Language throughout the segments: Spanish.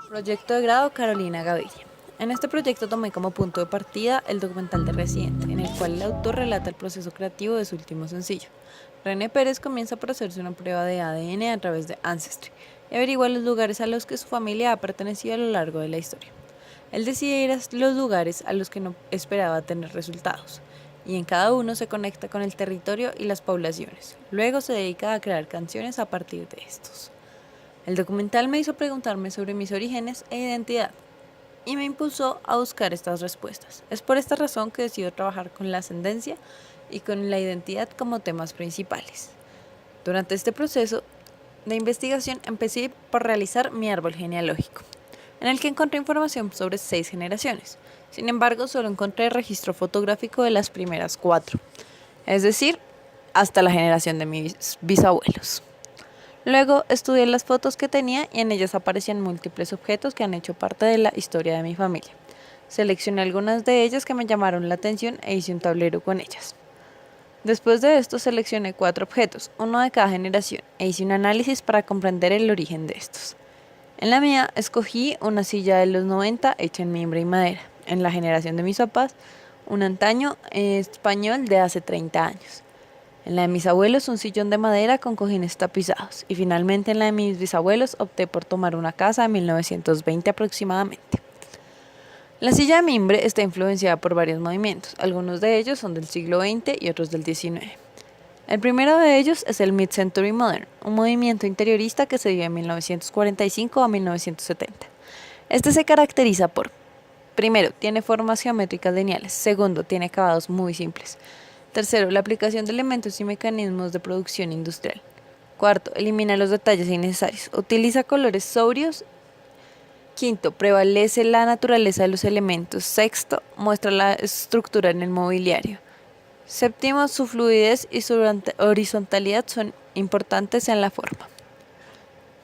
Proyecto de grado Carolina Gaviria. En este proyecto tomé como punto de partida el documental de Residente, en el cual el autor relata el proceso creativo de su último sencillo. René Pérez comienza por hacerse una prueba de ADN a través de Ancestry y averigua los lugares a los que su familia ha pertenecido a lo largo de la historia. Él decide ir a los lugares a los que no esperaba tener resultados, y en cada uno se conecta con el territorio y las poblaciones. Luego se dedica a crear canciones a partir de estos. El documental me hizo preguntarme sobre mis orígenes e identidad y me impulsó a buscar estas respuestas. Es por esta razón que decido trabajar con la ascendencia y con la identidad como temas principales. Durante este proceso de investigación empecé por realizar mi árbol genealógico, en el que encontré información sobre 6 generaciones. Sin embargo, solo encontré registro fotográfico de las primeras 4, es decir, hasta la generación de mis bisabuelos. Luego estudié las fotos que tenía y en ellas aparecían múltiples objetos que han hecho parte de la historia de mi familia. Seleccioné algunas de ellas que me llamaron la atención e hice un tablero con ellas. Después de esto seleccioné 4 objetos, uno de cada generación, e hice un análisis para comprender el origen de estos. En la mía escogí una silla de los 90 hecha en mimbre y madera. En la generación de mis papás, un antaño español de hace 30 años. En la de mis abuelos, un sillón de madera con cojines tapizados. Y finalmente en la de mis bisabuelos opté por tomar una casa de 1920 aproximadamente. La silla de mimbre está influenciada por varios movimientos. Algunos de ellos son del siglo XX y otros del XIX. El primero de ellos es el Mid-Century Modern, un movimiento interiorista que se dio de 1945 a 1970. Este se caracteriza por: primero, tiene formas geométricas lineales. Segundo, tiene acabados muy simples. Tercero, la aplicación de elementos y mecanismos de producción industrial. Cuarto, elimina los detalles innecesarios. Utiliza colores sobrios. Quinto, prevalece la naturaleza de los elementos. Sexto, muestra la estructura en el mobiliario. Séptimo, su fluidez y su horizontalidad son importantes en la forma.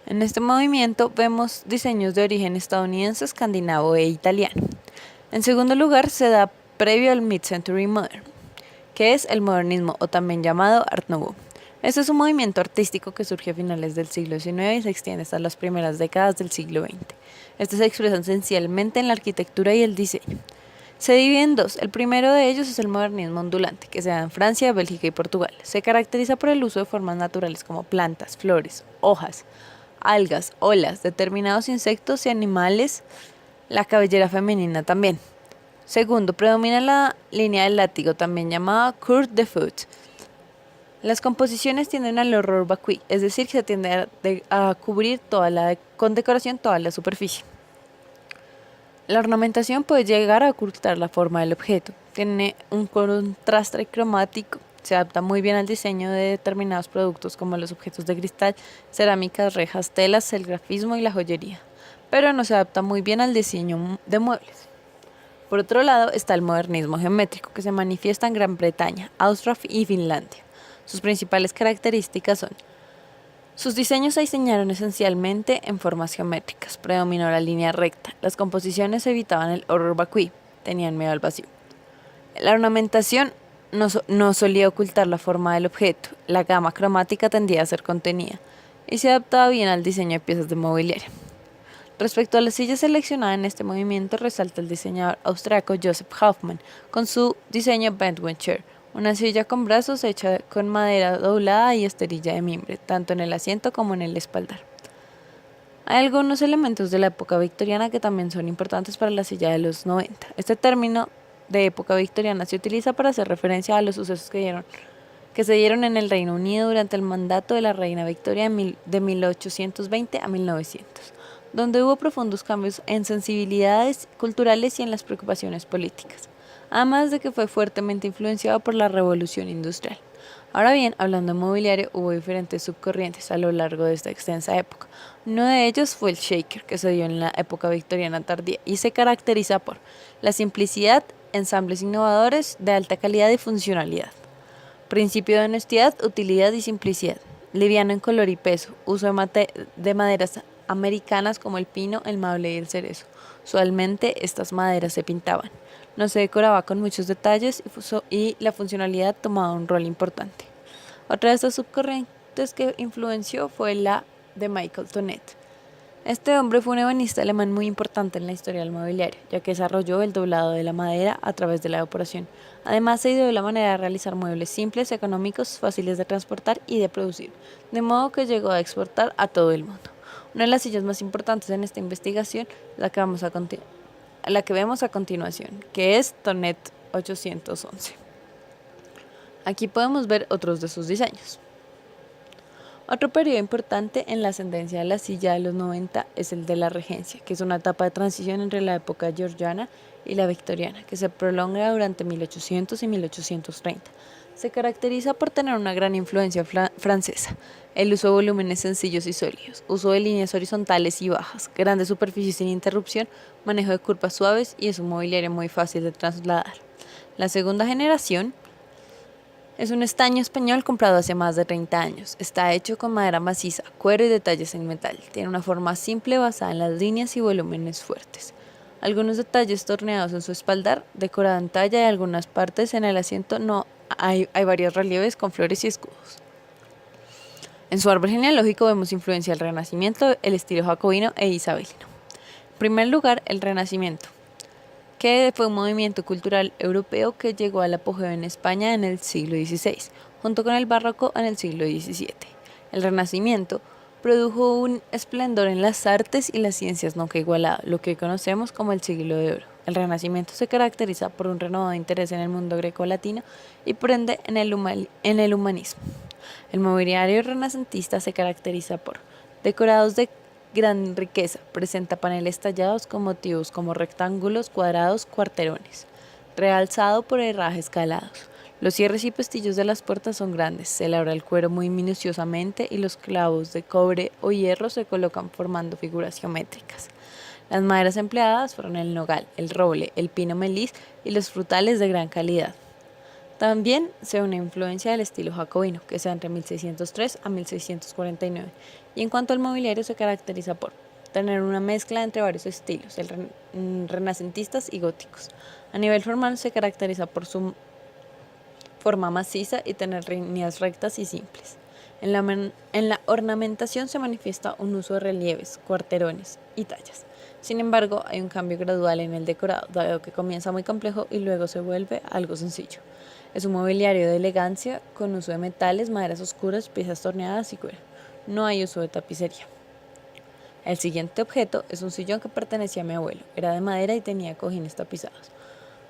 En este movimiento vemos diseños de origen estadounidense, escandinavo e italiano. En segundo lugar, se da previo al Mid-Century Modern, que es el modernismo o también llamado Art Nouveau. Este es un movimiento artístico que surge a finales del siglo XIX y se extiende hasta las primeras décadas del siglo XX. Este se expresa esencialmente en la arquitectura y el diseño. Se divide en dos. El primero de ellos es el modernismo ondulante, que se da en Francia, Bélgica y Portugal. Se caracteriza por el uso de formas naturales como plantas, flores, hojas, algas, olas, determinados insectos y animales, la cabellera femenina también. Segundo, predomina la línea del látigo, también llamada cour de foot. Las composiciones tienden al horror vacui, es decir, que se tiende a cubrir con decoración toda la superficie. La ornamentación puede llegar a ocultar la forma del objeto. Tiene un contraste cromático. Se adapta muy bien al diseño de determinados productos como los objetos de cristal, cerámicas, rejas, telas, el grafismo y la joyería. Pero no se adapta muy bien al diseño de muebles. Por otro lado está el modernismo geométrico, que se manifiesta en Gran Bretaña, Austria y Finlandia. Sus principales características son: sus diseños se diseñaron esencialmente en formas geométricas, predominó la línea recta, las composiciones evitaban el horror vacui, tenían miedo al vacío. La ornamentación no solía ocultar la forma del objeto, la gama cromática tendía a ser contenida y se adaptaba bien al diseño de piezas de mobiliario. Respecto a la silla seleccionada en este movimiento, resalta el diseñador austriaco Joseph Hoffmann con su diseño Bentway Chair, una silla con brazos hecha con madera doblada y esterilla de mimbre, tanto en el asiento como en el espaldar. Hay algunos elementos de la época victoriana que también son importantes para la silla de los 90. Este término de época victoriana se utiliza para hacer referencia a los sucesos que se dieron en el Reino Unido durante el mandato de la reina Victoria de 1820 a 1900, donde hubo profundos cambios en sensibilidades culturales y en las preocupaciones políticas, además de que fue fuertemente influenciado por la revolución industrial. Ahora bien, hablando de mobiliario, hubo diferentes subcorrientes a lo largo de esta extensa época. Uno de ellos fue el shaker, que se dio en la época victoriana tardía y se caracteriza por la simplicidad, ensambles innovadores de alta calidad y funcionalidad. Principio de honestidad, utilidad y simplicidad. Liviano en color y peso. Uso de maderas americanas como el pino, el maple y el cerezo. Usualmente estas maderas se pintaban. No se decoraba con muchos detalles y la funcionalidad tomaba un rol importante. Otra de estas subcorrientes que influenció fue la de Michael Tonet, Este hombre fue un ebanista alemán muy importante en la historia del mobiliario, ya que desarrolló el doblado de la madera a través de la evaporación. Además, se ideó la manera de realizar muebles simples, económicos, fáciles de transportar y de producir, de modo que llegó a exportar a todo el mundo. Una de las sillas más importantes en esta investigación, la que vemos a continuación, que es Tonet 811. Aquí podemos ver otros de sus diseños. Otro periodo importante en la ascendencia de la silla de los 90 es el de la Regencia, que es una etapa de transición entre la época georgiana y la victoriana, que se prolonga durante 1800 y 1830. Se caracteriza por tener una gran influencia francesa, el uso de volúmenes sencillos y sólidos, uso de líneas horizontales y bajas, grandes superficies sin interrupción, manejo de curvas suaves y es un mobiliario muy fácil de trasladar. La segunda generación es un estaño español comprado hace más de 30 años. Está hecho con madera maciza, cuero y detalles en metal. Tiene una forma simple basada en las líneas y volúmenes fuertes. Algunos detalles torneados en su espaldar, decorado en talla y algunas partes en el asiento no hay varios relieves con flores y escudos. En su árbol genealógico vemos influencia del Renacimiento, el estilo jacobino e isabelino. En primer lugar, el Renacimiento, que fue un movimiento cultural europeo que llegó al apogeo en España en el siglo XVI, junto con el barroco en el siglo XVII. El Renacimiento produjo un esplendor en las artes y las ciencias nunca igualado, lo que conocemos como el siglo de oro. El Renacimiento se caracteriza por un renovado interés en el mundo greco-latino y por ende en el humanismo. El mobiliario renacentista se caracteriza por decorados de gran riqueza, presenta paneles tallados con motivos como rectángulos, cuadrados, cuarterones, realzado por herrajes calados. Los cierres y pestillos de las puertas son grandes, se labra el cuero muy minuciosamente y los clavos de cobre o hierro se colocan formando figuras geométricas. Las maderas empleadas fueron el nogal, el roble, el pino meliz y los frutales de gran calidad. También se ve una influencia del estilo jacobino, que se da entre 1603 a 1649, y en cuanto al mobiliario se caracteriza por tener una mezcla entre varios estilos, renacentistas y góticos. A nivel formal se caracteriza por su forma maciza y tener líneas rectas y simples. En la ornamentación se manifiesta un uso de relieves, cuarterones y tallas. Sin embargo, hay un cambio gradual en el decorado, dado que comienza muy complejo y luego se vuelve algo sencillo. Es un mobiliario de elegancia con uso de metales, maderas oscuras, piezas torneadas y cuero. No hay uso de tapicería. El siguiente objeto es un sillón que pertenecía a mi abuelo. Era de madera y tenía cojines tapizados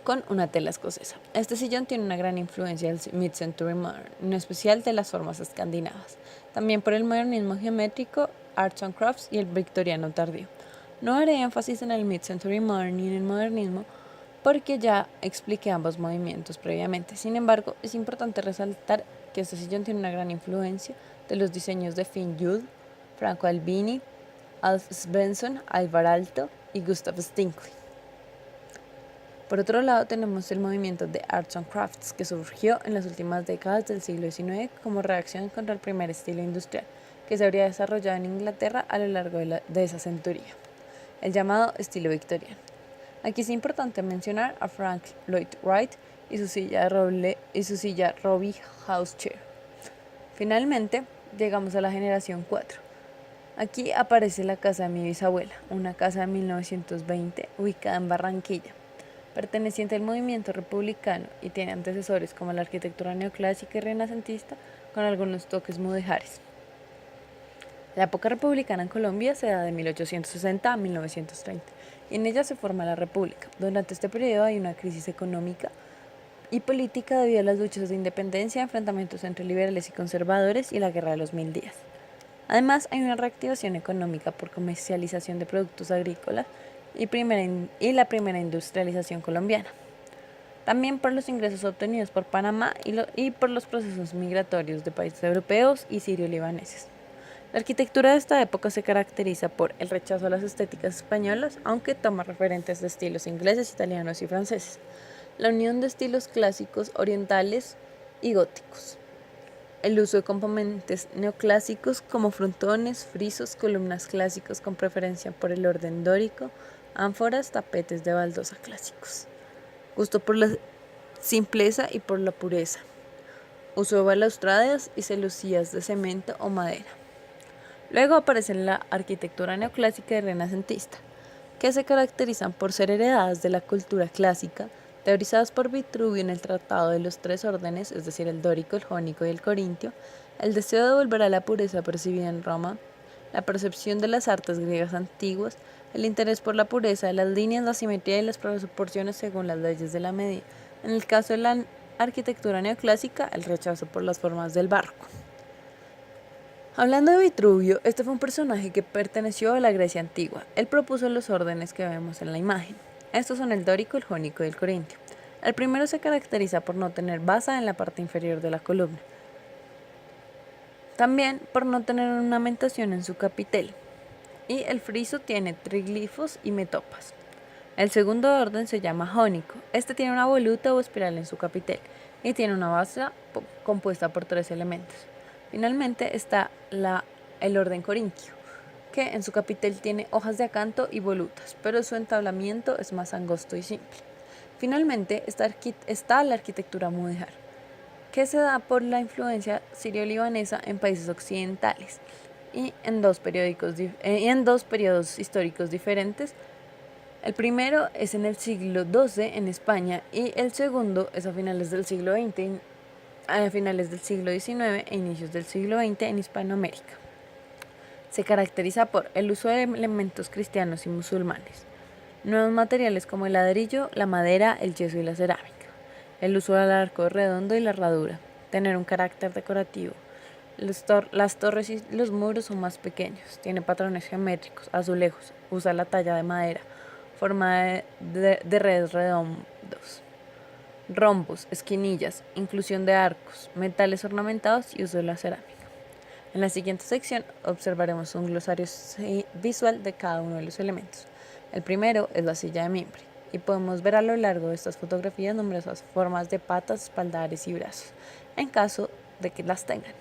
con una tela escocesa. Este sillón tiene una gran influencia del Mid-Century Modern, en especial de las formas escandinavas. También por el modernismo geométrico, Arts and Crafts y el victoriano tardío. No haré énfasis en el Mid-Century Modern ni en el modernismo, porque ya expliqué ambos movimientos previamente. Sin embargo, es importante resaltar que este sillón tiene una gran influencia de los diseños de Finn Juhl, Franco Albini, Alf Svensson, Alvar Aalto y Gustav Stinkley. Por otro lado, tenemos el movimiento de Arts and Crafts, que surgió en las últimas décadas del siglo XIX como reacción contra el primer estilo industrial, que se habría desarrollado en Inglaterra a lo largo de esa centuria, el llamado estilo victoriano. Aquí es importante mencionar a Frank Lloyd Wright y su silla Robbie House Chair. Finalmente, llegamos a la generación 4. Aquí aparece la casa de mi bisabuela, una casa de 1920 ubicada en Barranquilla, perteneciente al movimiento republicano y tiene antecesores como la arquitectura neoclásica y renacentista con algunos toques mudéjares. La época republicana en Colombia se da de 1860 a 1930 y en ella se forma la República. Durante este periodo hay una crisis económica y política debido a las luchas de independencia, enfrentamientos entre liberales y conservadores y la Guerra de los 1000 días. Además, hay una reactivación económica por comercialización de productos agrícolas y la primera industrialización colombiana. También por los ingresos obtenidos por Panamá y por los procesos migratorios de países europeos y sirio-libaneses. La arquitectura de esta época se caracteriza por el rechazo a las estéticas españolas, aunque toma referentes de estilos ingleses, italianos y franceses. La unión de estilos clásicos, orientales y góticos. El uso de componentes neoclásicos como frontones, frisos, columnas clásicos con preferencia por el orden dórico, ánforas, tapetes de baldosa clásicos. Gusto por la simpleza y por la pureza. Uso de balaustradas y celosías de cemento o madera. Luego aparecen la arquitectura neoclásica y renacentista, que se caracterizan por ser heredadas de la cultura clásica, teorizadas por Vitruvio en el Tratado de los Tres Órdenes, es decir, el dórico, el jónico y el corintio, el deseo de volver a la pureza percibida en Roma, la percepción de las artes griegas antiguas, el interés por la pureza de las líneas, la simetría y las proporciones según las leyes de la medida. En el caso de la arquitectura neoclásica, el rechazo por las formas del barroco. Hablando de Vitruvio, este fue un personaje que perteneció a la Grecia antigua. Él propuso los órdenes que vemos en la imagen. Estos son el dórico, el jónico y el corintio. El primero se caracteriza por no tener basa en la parte inferior de la columna. También por no tener ornamentación en su capitel. Y el friso tiene triglifos y metopas. El segundo orden se llama jónico. Este tiene una voluta o espiral en su capitel y tiene una base compuesta por 3 elementos. Finalmente está el orden corintio, que en su capitel tiene hojas de acanto y volutas, pero su entablamiento es más angosto y simple. Finalmente está la arquitectura mudéjar, que se da por la influencia sirio-libanesa en países occidentales y en dos periodos históricos diferentes. El primero es en el siglo XII en España y el segundo es a finales del siglo XIX e inicios del siglo XX en Hispanoamérica. Se caracteriza por el uso de elementos cristianos y musulmanes, nuevos materiales como el ladrillo, la madera, el yeso y la cerámica, el uso del arco redondo y la herradura, tener un carácter decorativo. Las torres y los muros son más pequeños, tiene patrones geométricos, azulejos, usa la talla de madera, forma de redes redondos, rombos, esquinillas, inclusión de arcos, metales ornamentados y uso de la cerámica. En la siguiente sección observaremos un glosario visual de cada uno de los elementos. El primero es la silla de mimbre y podemos ver a lo largo de estas fotografías numerosas formas de patas, espaldares y brazos, en caso de que las tengan.